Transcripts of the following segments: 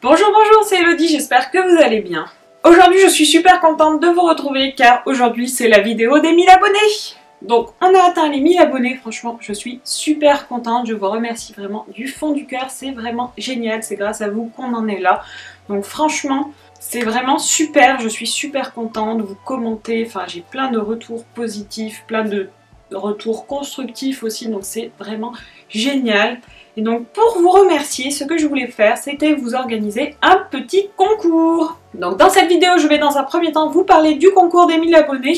Bonjour, bonjour, c'est Elodie, j'espère que vous allez bien. Aujourd'hui, je suis super contente de vous retrouver car aujourd'hui, c'est la vidéo des 1000 abonnés. Donc, on a atteint les 1000 abonnés, franchement, je suis super contente, je vous remercie vraiment du fond du cœur, c'est vraiment génial, c'est grâce à vous qu'on en est là. Donc franchement, c'est vraiment super, je suis super contente, vous commentez, enfin j'ai plein de retours positifs, plein de retours constructifs aussi, donc c'est vraiment génial. Et donc pour vous remercier, ce que je voulais faire, c'était vous organiser un petit concours. Donc dans cette vidéo, je vais dans un premier temps vous parler du concours des 1000 abonnés.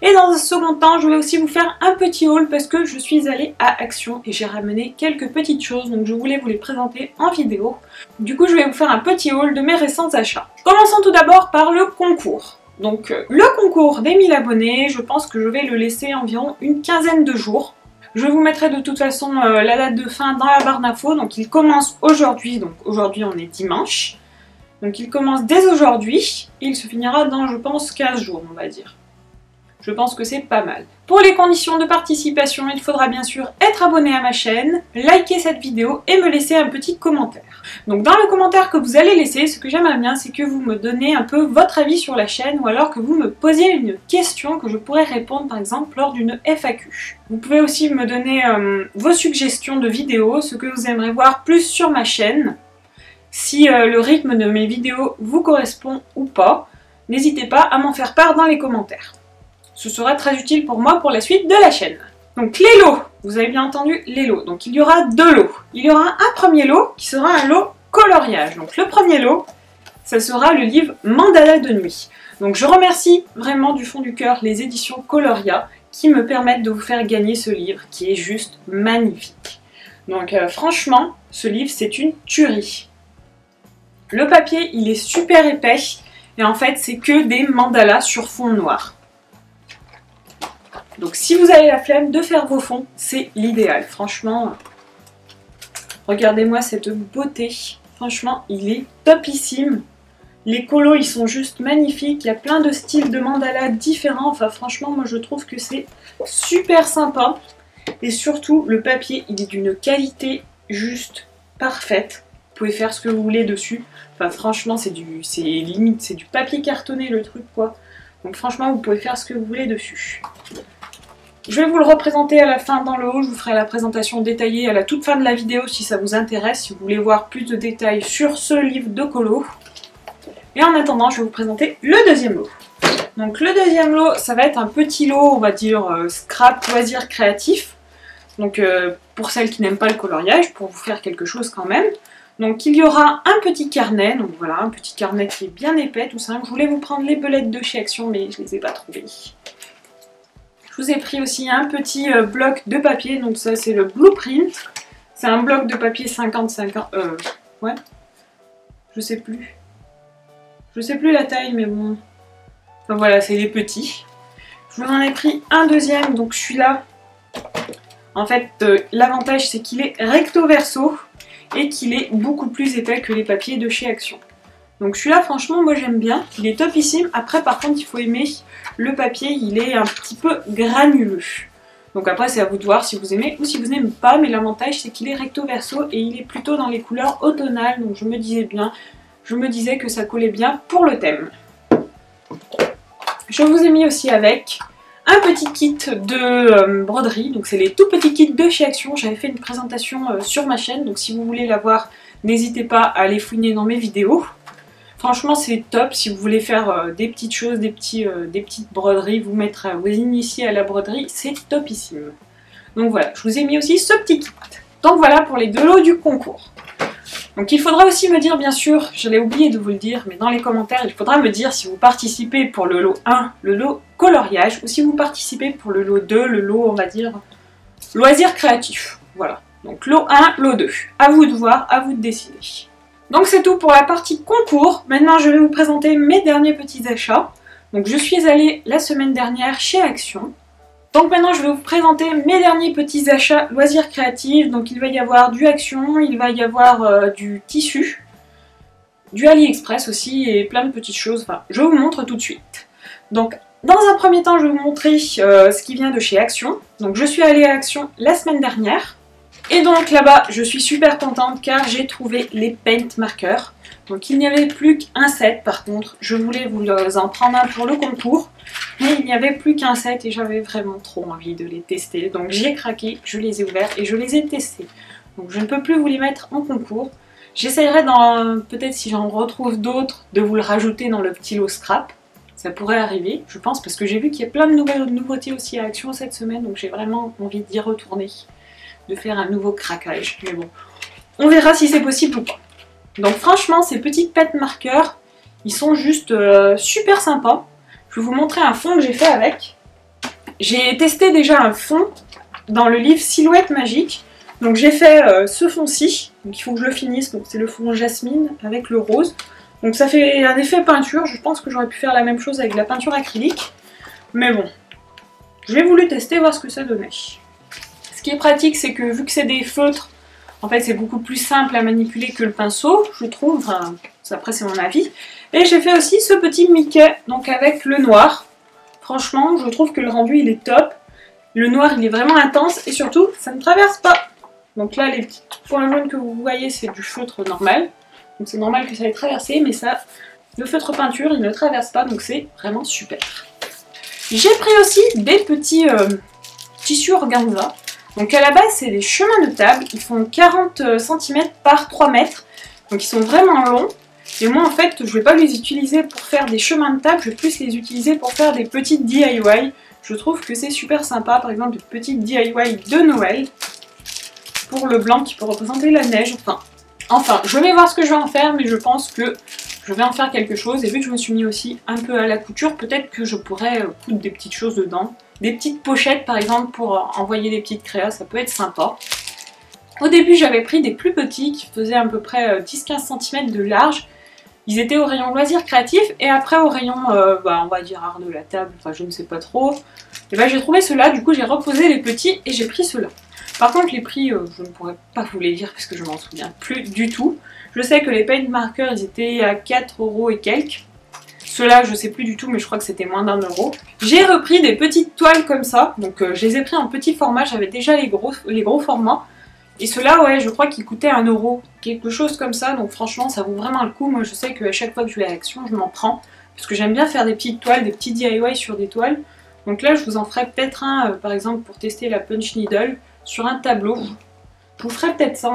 Et dans un second temps, je vais aussi vous faire un petit haul parce que je suis allée à Action et j'ai ramené quelques petites choses. Donc je voulais vous les présenter en vidéo. Du coup, je vais vous faire un petit haul de mes récents achats. Commençons tout d'abord par le concours. Donc le concours des 1000 abonnés, je pense que je vais le laisser environ une quinzaine de jours. Je vous mettrai de toute façon la date de fin dans la barre d'infos, donc il commence aujourd'hui, donc aujourd'hui on est dimanche. Donc il commence dès aujourd'hui, et il se finira dans je pense 15 jours on va dire. Je pense que c'est pas mal. Pour les conditions de participation, il faudra bien sûr être abonné à ma chaîne, liker cette vidéo et me laisser un petit commentaire. Donc dans le commentaire que vous allez laisser, ce que j'aimerais bien, c'est que vous me donnez un peu votre avis sur la chaîne ou alors que vous me posiez une question que je pourrais répondre par exemple lors d'une FAQ. Vous pouvez aussi me donner vos suggestions de vidéos, ce que vous aimeriez voir plus sur ma chaîne. Si le rythme de mes vidéos vous correspond ou pas, n'hésitez pas à m'en faire part dans les commentaires. Ce sera très utile pour moi pour la suite de la chaîne. Donc les lots, vous avez bien entendu les lots. Donc il y aura deux lots. Il y aura un premier lot qui sera un lot coloriage. Donc le premier lot, ça sera le livre Mandala de nuit. Donc je remercie vraiment du fond du cœur les éditions Coloria qui me permettent de vous faire gagner ce livre qui est juste magnifique. Donc franchement, ce livre c'est une tuerie. Le papier il est super épais et en fait c'est que des mandalas sur fond noir. Donc si vous avez la flemme de faire vos fonds, c'est l'idéal. Franchement, regardez-moi cette beauté. Franchement, il est topissime. Les colos, ils sont juste magnifiques. Il y a plein de styles de mandala différents. Enfin, franchement, moi, je trouve que c'est super sympa. Et surtout, le papier, il est d'une qualité juste parfaite. Vous pouvez faire ce que vous voulez dessus. Enfin, franchement, c'est limite, c'est du papier cartonné, le truc, quoi. Donc franchement, vous pouvez faire ce que vous voulez dessus. Je vais vous le représenter à la fin dans le haut, je vous ferai la présentation détaillée à la toute fin de la vidéo si ça vous intéresse, si vous voulez voir plus de détails sur ce livre de colo. Et en attendant, je vais vous présenter le deuxième lot. Donc le deuxième lot, ça va être un petit lot, on va dire scrap, loisirs créatifs. Donc pour celles qui n'aiment pas le coloriage, pour vous faire quelque chose quand même. Donc il y aura un petit carnet, donc voilà, un petit carnet qui est bien épais, tout simple. Je voulais vous prendre les belettes de chez Action, mais je ne les ai pas trouvées. Je vous ai pris aussi un petit bloc de papier, donc ça c'est le blueprint. C'est un bloc de papier 50-50, ouais, je sais plus. Je sais plus la taille, mais bon. Enfin voilà, c'est les petits. Je vous en ai pris un deuxième, donc celui-là. En fait, l'avantage c'est qu'il est recto verso et qu'il est beaucoup plus épais que les papiers de chez Action. Donc celui-là, franchement, moi j'aime bien. Il est topissime. Après, par contre, il faut aimer le papier. Il est un petit peu granuleux. Donc après, c'est à vous de voir si vous aimez ou si vous n'aimez pas. Mais l'avantage, c'est qu'il est recto verso et il est plutôt dans les couleurs automnales. Donc je me disais que ça collait bien pour le thème. Je vous ai mis aussi avec un petit kit de broderie. Donc c'est les tout petits kits de chez Action. J'avais fait une présentation sur ma chaîne. Donc si vous voulez la voir, n'hésitez pas à aller fouiner dans mes vidéos. Franchement c'est top si vous voulez faire des petites choses, des petites broderies, vous initier à la broderie, c'est topissime. Donc voilà, je vous ai mis aussi ce petit kit. Donc voilà pour les deux lots du concours. Donc il faudra aussi me dire bien sûr, je l'ai oublié de vous le dire, mais dans les commentaires il faudra me dire si vous participez pour le lot 1, le lot coloriage, ou si vous participez pour le lot 2, le lot on va dire loisirs créatifs. Voilà, donc lot 1, lot 2. À vous de voir, à vous de décider. Donc c'est tout pour la partie concours. Maintenant je vais vous présenter mes derniers petits achats. Donc je suis allée la semaine dernière chez Action. Donc maintenant je vais vous présenter mes derniers petits achats loisirs créatifs. Donc il va y avoir du Action, il va y avoir du tissu, du AliExpress aussi et plein de petites choses. Enfin, je vous montre tout de suite. Donc dans un premier temps je vais vous montrer ce qui vient de chez Action. Donc je suis allée à Action la semaine dernière. Et donc là-bas, je suis super contente car j'ai trouvé les paint marqueurs. Donc il n'y avait plus qu'un set par contre. Je voulais vous en prendre un pour le concours. Mais il n'y avait plus qu'un set et j'avais vraiment trop envie de les tester. Donc j'ai craqué, je les ai ouverts et je les ai testés. Donc je ne peux plus vous les mettre en concours. J'essaierai peut-être si j'en retrouve d'autres, de vous le rajouter dans le petit lot scrap. Ça pourrait arriver, je pense, parce que j'ai vu qu'il y a plein de nouvelles nouveautés aussi à Action cette semaine. Donc j'ai vraiment envie d'y retourner, de faire un nouveau craquage. Mais bon, on verra si c'est possible ou pas. Donc franchement, ces petits pet marqueurs, ils sont juste super sympas. Je vais vous montrer un fond que j'ai fait avec. J'ai testé déjà un fond dans le livre Silhouette Magique. Donc j'ai fait ce fond-ci, donc il faut que je le finisse. Donc c'est le fond jasmine avec le rose. Donc ça fait un effet peinture. Je pense que j'aurais pu faire la même chose avec de la peinture acrylique. Mais bon, j'ai voulu tester, voir ce que ça donnait. Ce qui est pratique, c'est que vu que c'est des feutres, en fait, c'est beaucoup plus simple à manipuler que le pinceau, je trouve. Enfin, après, c'est mon avis. Et j'ai fait aussi ce petit Mickey, donc avec le noir. Franchement, je trouve que le rendu, il est top. Le noir, il est vraiment intense et surtout, ça ne traverse pas. Donc là, les petits points jaunes que vous voyez, c'est du feutre normal. Donc c'est normal que ça ait traversé, mais ça, le feutre peinture, il ne traverse pas, donc c'est vraiment super. J'ai pris aussi des petits tissus organza. Donc à la base, c'est des chemins de table, ils font 40 cm par 3 mètres, donc ils sont vraiment longs. Et moi en fait, je ne vais pas les utiliser pour faire des chemins de table, je vais plus les utiliser pour faire des petites DIY. Je trouve que c'est super sympa, par exemple des petites DIY de Noël, pour le blanc qui peut représenter la neige. Enfin, je vais voir ce que je vais en faire, mais je pense que je vais en faire quelque chose. Et vu que je me suis mis aussi un peu à la couture, peut-être que je pourrais coudre des petites choses dedans. Des petites pochettes par exemple pour envoyer des petites créas, ça peut être sympa. Au début j'avais pris des plus petits qui faisaient à peu près 10-15 cm de large. Ils étaient au rayon loisirs créatifs et après au rayon, on va dire art de la table, enfin je ne sais pas trop. Et j'ai trouvé ceux-là, du coup j'ai reposé les petits et j'ai pris ceux-là. Par contre les prix, je ne pourrais pas vous les dire parce que je m'en souviens plus du tout. Je sais que les paint markers ils étaient à 4 € et quelques. Ceux-là, je sais plus du tout, mais je crois que c'était moins d'1 €. J'ai repris des petites toiles comme ça, donc je les ai pris en petit format, j'avais déjà les gros formats. Et ceux-là, ouais, je crois qu'ils coûtaient 1 €, quelque chose comme ça, donc franchement, ça vaut vraiment le coup. Moi, je sais qu'à chaque fois que je vais à Action, je m'en prends, parce que j'aime bien faire des petites toiles, des petits DIY sur des toiles. Donc là, je vous en ferai peut-être un, par exemple, pour tester la punch needle sur un tableau. Je vous ferai peut-être ça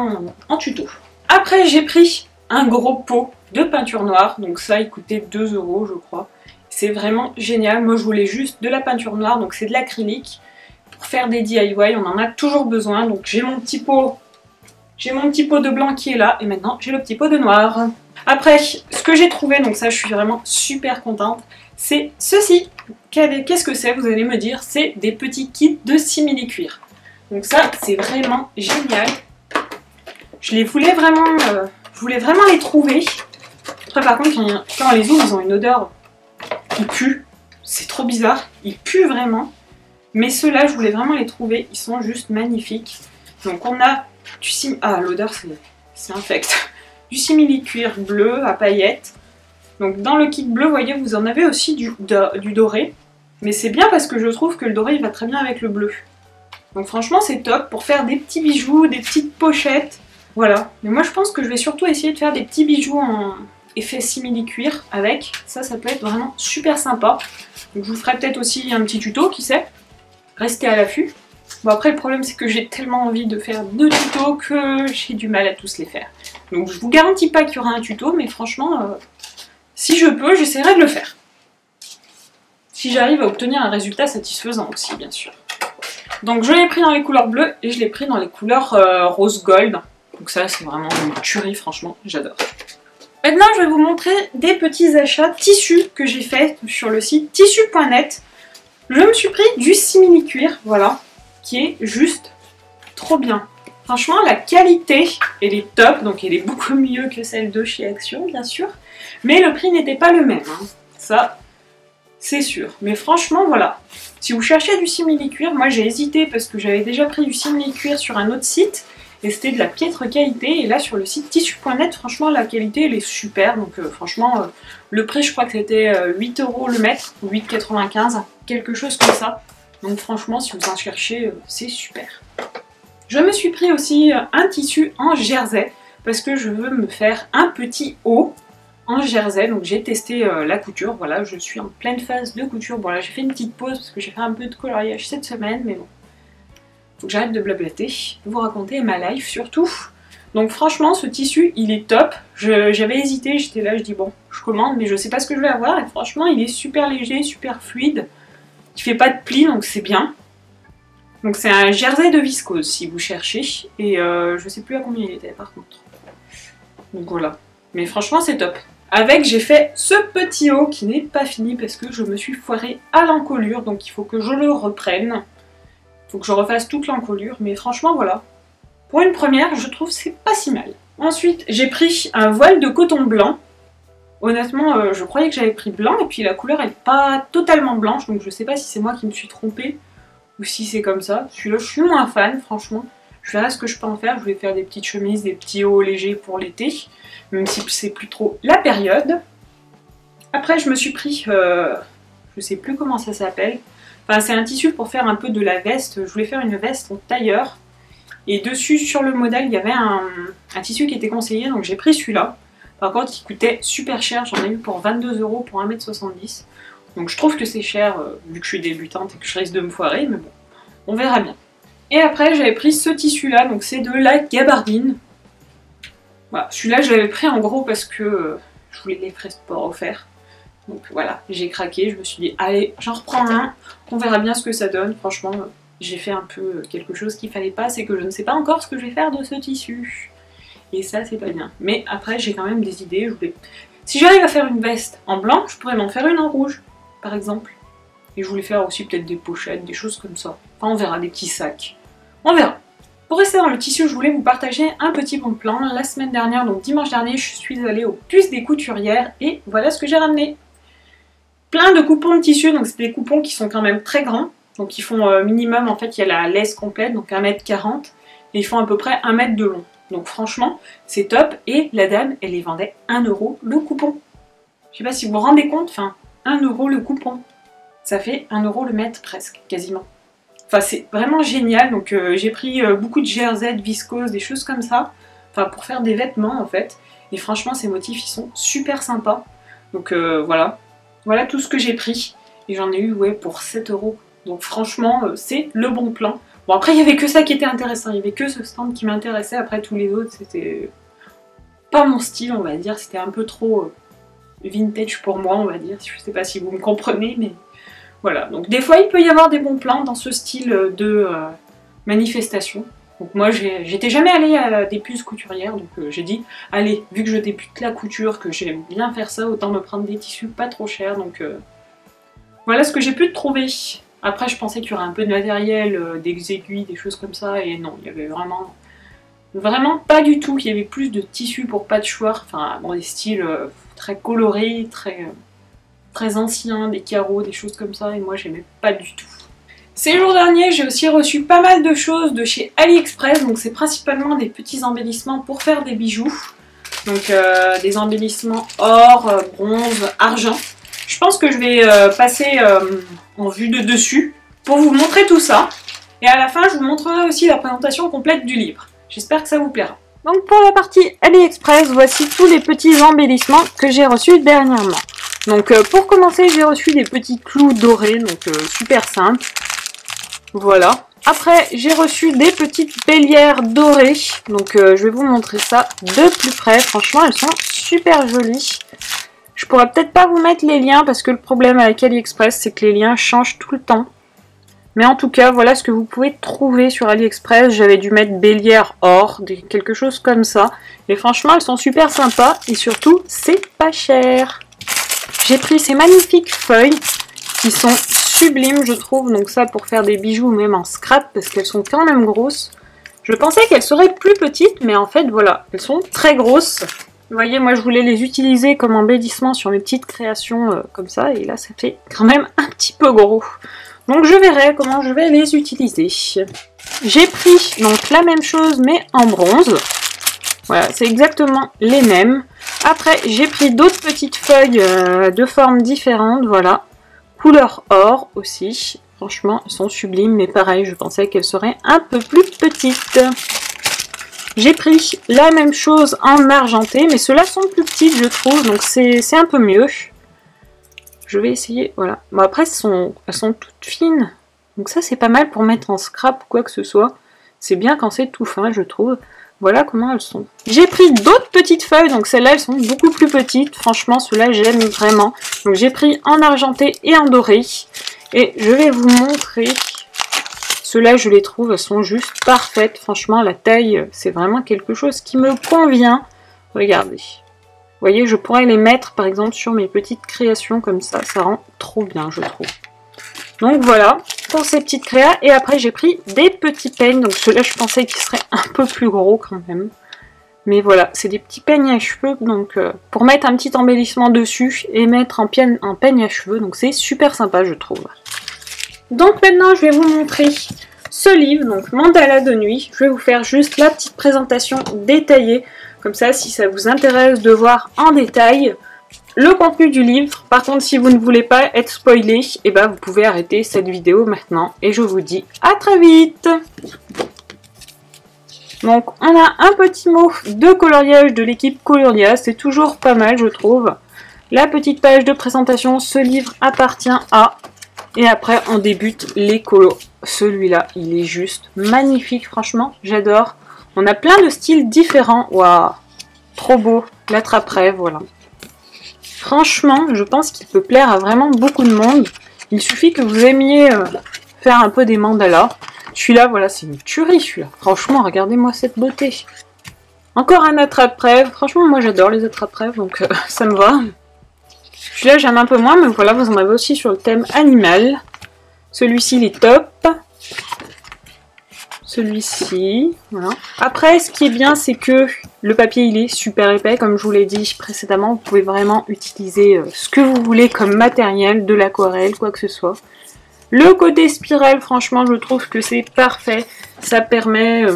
en tuto. Après, j'ai pris un gros pot de peinture noire, donc ça il coûtait 2 € je crois. C'est vraiment génial, moi je voulais juste de la peinture noire, donc c'est de l'acrylique. Pour faire des DIY, on en a toujours besoin, donc j'ai mon petit pot de blanc qui est là, et maintenant j'ai le petit pot de noir. Après, ce que j'ai trouvé, donc ça je suis vraiment super contente, c'est ceci. Qu'est-ce que c'est, vous allez me dire? C'est des petits kits de simili-cuir. Donc ça c'est vraiment génial. Je voulais vraiment les trouver. Après par contre quand on les ouvre ils ont une odeur qui pue, c'est trop bizarre, ils puent vraiment. Mais ceux-là je voulais vraiment les trouver, ils sont juste magnifiques. Donc on a du l'odeur c'est infect. Du simili-cuir bleu à paillettes. Donc dans le kit bleu vous voyez vous en avez aussi du doré. Mais c'est bien parce que je trouve que le doré il va très bien avec le bleu. Donc franchement c'est top pour faire des petits bijoux, des petites pochettes. Voilà, mais moi je pense que je vais surtout essayer de faire des petits bijoux en effet simili-cuir avec. Ça peut être vraiment super sympa. Donc je vous ferai peut-être aussi un petit tuto, qui sait. Restez à l'affût. Bon après le problème c'est que j'ai tellement envie de faire 2 tutos que j'ai du mal à tous les faire. Donc je vous garantis pas qu'il y aura un tuto, mais franchement, si je peux, j'essaierai de le faire. Si j'arrive à obtenir un résultat satisfaisant aussi, bien sûr. Donc je l'ai pris dans les couleurs bleues et je l'ai pris dans les couleurs rose gold. Donc ça c'est vraiment une tuerie, franchement, j'adore. Maintenant je vais vous montrer des petits achats tissus que j'ai fait sur le site tissu.net. Je me suis pris du simili-cuir, voilà, qui est juste trop bien. Franchement la qualité elle est top, donc elle est beaucoup mieux que celle de chez Action bien sûr. Mais le prix n'était pas le même, hein. Ça c'est sûr. Mais franchement voilà, si vous cherchez du simili-cuir, moi j'ai hésité parce que j'avais déjà pris du simili-cuir sur un autre site. Et c'était de la piètre qualité, et là sur le site tissu.net, franchement la qualité elle est super, donc franchement le prix je crois que c'était 8 € le mètre, 8,95, quelque chose comme ça. Donc franchement si vous en cherchez, c'est super. Je me suis pris aussi un tissu en jersey parce que je veux me faire un petit haut en jersey. Donc j'ai testé la couture, voilà, je suis en pleine phase de couture. Bon là j'ai fait une petite pause parce que j'ai fait un peu de coloriage cette semaine, mais bon, faut que j'arrête de blablater, de vous raconter ma life surtout. Donc franchement ce tissu il est top, j'avais hésité, j'étais là, je dis bon je commande mais je sais pas ce que je vais avoir et franchement il est super léger, super fluide, il fait pas de plis donc c'est bien. Donc c'est un jersey de viscose si vous cherchez et je sais plus à combien il était par contre. Donc voilà, mais franchement c'est top. Avec j'ai fait ce petit haut qui n'est pas fini parce que je me suis foirée à l'encolure donc il faut que je le reprenne. Il faut que je refasse toute l'encolure mais franchement voilà. Pour une première, je trouve c'est pas si mal. Ensuite, j'ai pris un voile de coton blanc. Honnêtement, je croyais que j'avais pris blanc et puis la couleur est pas totalement blanche, donc je sais pas si c'est moi qui me suis trompée ou si c'est comme ça. Celui-là, je suis moins fan, franchement. Je verrai ce que je peux en faire. Je vais faire des petites chemises, des petits hauts légers pour l'été, même si c'est plus trop la période. Après, je me suis pris, je sais plus comment ça s'appelle. Enfin, c'est un tissu pour faire un peu de la veste. Je voulais faire une veste en tailleur. Et dessus, sur le modèle, il y avait un tissu qui était conseillé, donc j'ai pris celui-là. Par contre, il coûtait super cher, j'en ai eu pour 22 € pour 1,70 m. Donc je trouve que c'est cher, vu que je suis débutante et que je risque de me foirer, mais bon, on verra bien. Et après, j'avais pris ce tissu-là, donc c'est de la gabardine. Voilà, celui-là, je l'avais pris en gros parce que je voulais les frais sport offerts. Donc voilà, j'ai craqué, je me suis dit, allez, j'en reprends un, on verra bien ce que ça donne, franchement... J'ai fait un peu quelque chose qu'il fallait pas, c'est que je ne sais pas encore ce que je vais faire de ce tissu. Et ça, c'est pas bien. Mais après, j'ai quand même des idées. Si j'arrive à faire une veste en blanc, je pourrais m'en faire une en rouge, par exemple. Et je voulais faire aussi peut-être des pochettes, des choses comme ça. Enfin, on verra, des petits sacs. On verra. Pour rester dans le tissu, je voulais vous partager un petit bon plan. La semaine dernière, donc dimanche dernier, je suis allée au Puce des Couturières et voilà ce que j'ai ramené. Plein de coupons de tissu, donc c'est des coupons qui sont quand même très grands. Donc ils font minimum, en fait il y a la laisse complète, donc 1,40 m, et ils font à peu près 1 m de long. Donc franchement, c'est top, et la dame, elle les vendait 1 € le coupon. Je sais pas si vous vous rendez compte, enfin, 1 € le coupon. Ça fait 1 € le mètre presque, quasiment. Enfin c'est vraiment génial, donc j'ai pris beaucoup de jersey, de viscose, des choses comme ça, enfin pour faire des vêtements en fait. Et franchement ces motifs ils sont super sympas. Donc voilà, voilà tout ce que j'ai pris. Et j'en ai eu ouais, pour 7 €. Donc franchement, c'est le bon plan. Bon après, il n'y avait que ça qui était intéressant. Il n'y avait que ce stand qui m'intéressait. Après, tous les autres, c'était pas mon style, on va dire. C'était un peu trop vintage pour moi, on va dire. Je sais pas si vous me comprenez, mais voilà. Donc des fois, il peut y avoir des bons plans dans ce style de manifestation. Donc moi, j'étais jamais allée à des puces couturières. Donc j'ai dit, allez, vu que je débute la couture, que j'aime bien faire ça, autant me prendre des tissus pas trop chers. Donc voilà ce que j'ai pu trouver. Après, je pensais qu'il y aurait un peu de matériel, des aiguilles, des choses comme ça, et non, il y avait vraiment pas du tout. Il y avait plus de tissus pour patchwork, enfin, bon, des styles très colorés, très anciens, des carreaux, des choses comme ça, et moi, j'aimais pas du tout. Ces jours derniers, j'ai aussi reçu pas mal de choses de chez AliExpress, donc c'est principalement des petits embellissements pour faire des bijoux. Donc, des embellissements or, bronze, argent. Je pense que je vais passer en vue de dessus pour vous montrer tout ça. Et à la fin, je vous montrerai aussi la présentation complète du livre. J'espère que ça vous plaira. Donc pour la partie AliExpress, voici tous les petits embellissements que j'ai reçus dernièrement. Donc pour commencer, j'ai reçu des petits clous dorés, donc super simple. Voilà. Après, j'ai reçu des petites bélières dorées. Donc je vais vous montrer ça de plus près. Franchement, elles sont super jolies. Je pourrais peut-être pas vous mettre les liens parce que le problème avec AliExpress, c'est que les liens changent tout le temps. Mais en tout cas, voilà ce que vous pouvez trouver sur AliExpress. J'avais dû mettre bélière or, quelque chose comme ça. Et franchement, elles sont super sympas et surtout, c'est pas cher. J'ai pris ces magnifiques feuilles qui sont sublimes, je trouve. Donc ça, pour faire des bijoux, même en scrap, parce qu'elles sont quand même grosses. Je pensais qu'elles seraient plus petites, mais en fait, voilà, elles sont très grosses. Vous voyez, moi je voulais les utiliser comme embellissement sur mes petites créations comme ça, et là ça fait quand même un petit peu gros. Donc je verrai comment je vais les utiliser. J'ai pris donc la même chose mais en bronze. Voilà, c'est exactement les mêmes. Après, j'ai pris d'autres petites feuilles de formes différentes, voilà. Couleur or aussi. Franchement, elles sont sublimes, mais pareil, je pensais qu'elles seraient un peu plus petites. J'ai pris la même chose en argenté, mais ceux-là sont plus petites, je trouve, donc c'est un peu mieux. Je vais essayer, voilà. Bon, après, elles sont toutes fines, donc ça, c'est pas mal pour mettre en scrap ou quoi que ce soit. C'est bien quand c'est tout fin, je trouve. Voilà comment elles sont. J'ai pris d'autres petites feuilles, donc celles-là, elles sont beaucoup plus petites. Franchement, ceux-là, j'aime vraiment. Donc j'ai pris en argenté et en doré. Et je vais vous montrer. Ceux-là, je les trouve, elles sont juste parfaites. Franchement, la taille, c'est vraiment quelque chose qui me convient. Regardez. Vous voyez, je pourrais les mettre, par exemple, sur mes petites créations comme ça. Ça rend trop bien, je trouve. Donc voilà, pour ces petites créas. Et après, j'ai pris des petits peignes. Donc ceux-là, je pensais qu'ils seraient un peu plus gros quand même. Mais voilà, c'est des petits peignes à cheveux. Donc pour mettre un petit embellissement dessus et mettre un peigne à cheveux. Donc c'est super sympa, je trouve. Donc maintenant, je vais vous montrer ce livre. Donc Mandala de nuit. Je vais vous faire juste la petite présentation détaillée. Comme ça, si ça vous intéresse de voir en détail le contenu du livre. Par contre, si vous ne voulez pas être spoilé, eh ben, vous pouvez arrêter cette vidéo maintenant. Et je vous dis à très vite. Donc, on a un petit mot de coloriage de l'équipe Coloria. C'est toujours pas mal, je trouve. La petite page de présentation, ce livre appartient à... Et après, on débute les colos. Celui-là, il est juste magnifique, franchement. J'adore. On a plein de styles différents. Waouh, trop beau. L'attrape-rêve, voilà. Franchement, je pense qu'il peut plaire à vraiment beaucoup de monde. Il suffit que vous aimiez faire un peu des mandalas. Celui-là, voilà, c'est une tuerie, celui-là. Franchement, regardez-moi cette beauté. Encore un attrape-rêve. Franchement, moi, j'adore les attrape-rêves, donc ça me va. Celui-là, j'aime un peu moins, mais voilà, vous en avez aussi sur le thème animal. Celui-ci, il est top. Celui-ci, voilà. Après, ce qui est bien, c'est que le papier, il est super épais. Comme je vous l'ai dit précédemment, vous pouvez vraiment utiliser ce que vous voulez comme matériel, de l'aquarelle, quoi que ce soit. Le côté spirale, franchement, je trouve que c'est parfait. Ça permet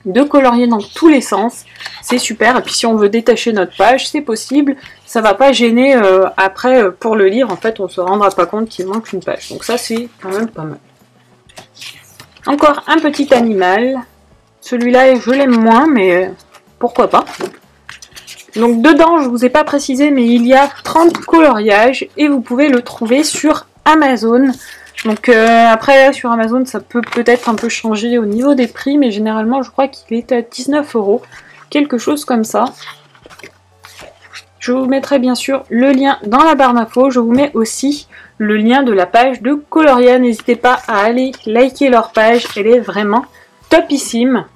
de colorier dans tous les sens. C'est super. Et puis, si on veut détacher notre page, c'est possible. Ça va pas gêner après pour le livre. En fait, on se rendra pas compte qu'il manque une page. Donc ça, c'est quand même pas mal. Encore un petit animal. Celui-là, je l'aime moins, mais pourquoi pas. Donc dedans, je vous ai pas précisé, mais il y a 30 coloriages et vous pouvez le trouver sur Amazon. Donc après, là, sur Amazon, ça peut peut-être un peu changer au niveau des prix, mais généralement, je crois qu'il est à 19 €. Quelque chose comme ça. Je vous mettrai bien sûr le lien dans la barre d'infos. Je vous mets aussi le lien de la page de Coloria. N'hésitez pas à aller liker leur page. Elle est vraiment topissime.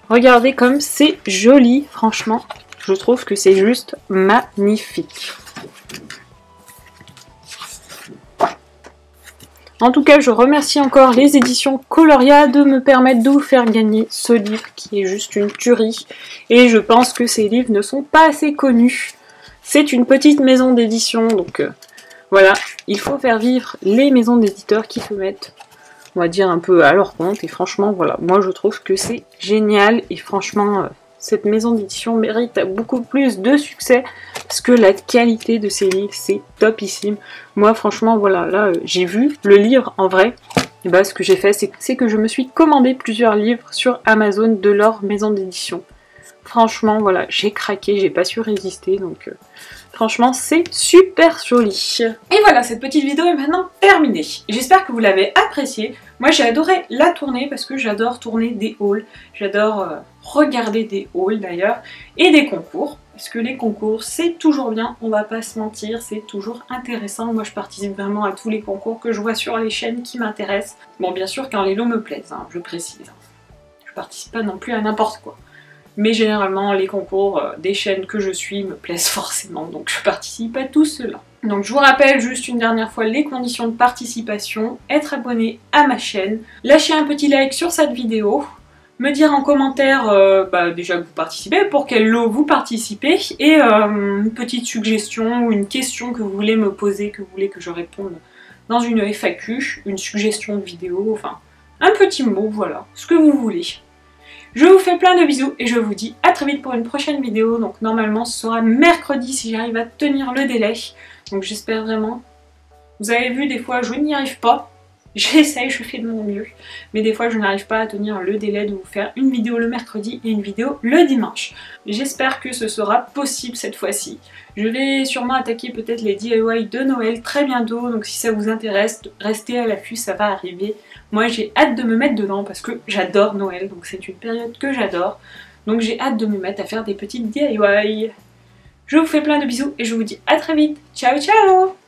Regardez comme c'est joli. Franchement, je trouve que c'est juste magnifique. En tout cas, je remercie encore les éditions Coloria de me permettre de vous faire gagner ce livre qui est juste une tuerie. Et je pense que ces livres ne sont pas assez connus. C'est une petite maison d'édition, donc voilà. Il faut faire vivre les maisons d'éditeurs qui se mettent, on va dire, un peu à leur compte. Et franchement, voilà, moi je trouve que c'est génial. Et franchement, cette maison d'édition mérite beaucoup plus de succès parce que la qualité de ces livres, c'est topissime. Moi, franchement, voilà, là, j'ai vu le livre en vrai. Et bah, ce que j'ai fait, c'est que je me suis commandé plusieurs livres sur Amazon de leur maison d'édition. Franchement, voilà, j'ai craqué, j'ai pas su résister, donc franchement, c'est super joli. Et voilà, cette petite vidéo est maintenant terminée. J'espère que vous l'avez appréciée. Moi, j'ai adoré la tourner parce que j'adore tourner des hauls. J'adore regarder des hauls d'ailleurs et des concours. Parce que les concours, c'est toujours bien, on va pas se mentir, c'est toujours intéressant. Moi, je participe vraiment à tous les concours que je vois sur les chaînes qui m'intéressent. Bon, bien sûr, quand les lots me plaisent, hein, je précise. Je participe pas non plus à n'importe quoi. Mais généralement, les concours des chaînes que je suis me plaisent forcément, donc je participe à tout cela. Donc je vous rappelle juste une dernière fois les conditions de participation, être abonné à ma chaîne, lâcher un petit like sur cette vidéo, me dire en commentaire déjà que vous participez, pour quel lot vous participez, et une petite suggestion ou une question que vous voulez me poser, que vous voulez que je réponde dans une FAQ, une suggestion de vidéo, enfin un petit mot, voilà, ce que vous voulez. Je vous fais plein de bisous et je vous dis à très vite pour une prochaine vidéo. Donc normalement ce sera mercredi si j'arrive à tenir le délai. Donc j'espère vraiment Vous avez vu, des fois je n'y arrive pas. J'essaye, je fais de mon mieux, mais des fois je n'arrive pas à tenir le délai de vous faire une vidéo le mercredi et une vidéo le dimanche. J'espère que ce sera possible cette fois-ci. Je vais sûrement attaquer peut-être les DIY de Noël très bientôt, donc si ça vous intéresse, restez à l'affût, ça va arriver. Moi j'ai hâte de me mettre dedans parce que j'adore Noël, donc c'est une période que j'adore. Donc j'ai hâte de me mettre à faire des petites DIY. Je vous fais plein de bisous et je vous dis à très vite. Ciao ciao!